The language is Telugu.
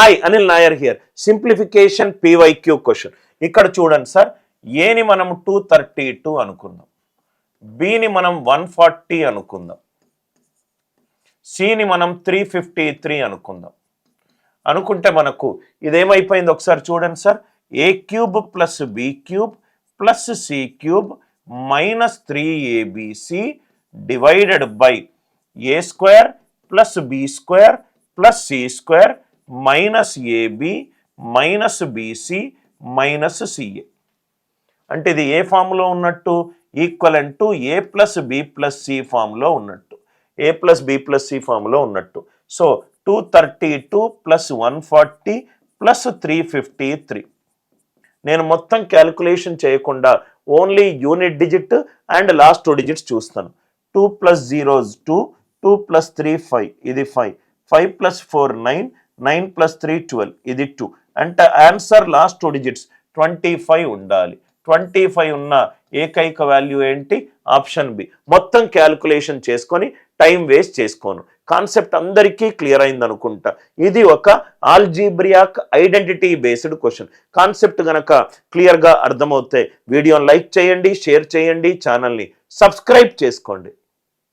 Hi Anil Nair here. Simplification PYQ question. ఇక్కడ చూడండి సార్, ఏని మనం 232 అనుకుందాం, బిని మనం 140 అనుకుందాం, సిని మనం 353 అనుకుందాం. అనుకుంటే మనకు ఇదేమైపోయింది ఒకసారి చూడండి sir, a cube plus b cube plus c cube minus 3abc divided by a square plus b square plus c square minus AB minus BC minus CA. అంటే ఇది ఏ ఫామ్లో ఉన్నట్టు, equivalent to A plus B plus C ఫామ్లో ఉన్నట్టు, A plus B plus C ఫామ్లో ఉన్నట్టు. So 232 plus 140 plus 353. నేను మొత్తం క్యాలిక్యులేషన్ చేయకుండా only unit digit and last 2 digits చూస్తాను. 2 ప్లస్ 0 2, 2 ప్లస్ 3 5, ఇది 5, 5 ప్లస్ 4 9, 9 ప్లస్ 3 12, ఇది 2. అంటే ఆన్సర్ లాస్ట్ 2 డిజిట్స్ 25 ఉండాలి. 25 ఉన్న ఏకైక వాల్యూ ఏంటి? Option B. మొత్తం క్యాల్కులేషన్ చేసుకొని టైం వేస్ట్ చేసుకోను. కాన్సెప్ట్ అందరికీ క్లియర్ అయింది అనుకుంటా. ఇది ఒక algebraic identity based question. Concept గనక క్లియర్గా అర్థమవుతే వీడియోని లైక్ చేయండి, షేర్ చేయండి, ఛానల్ని సబ్స్క్రైబ్ చేసుకోండి.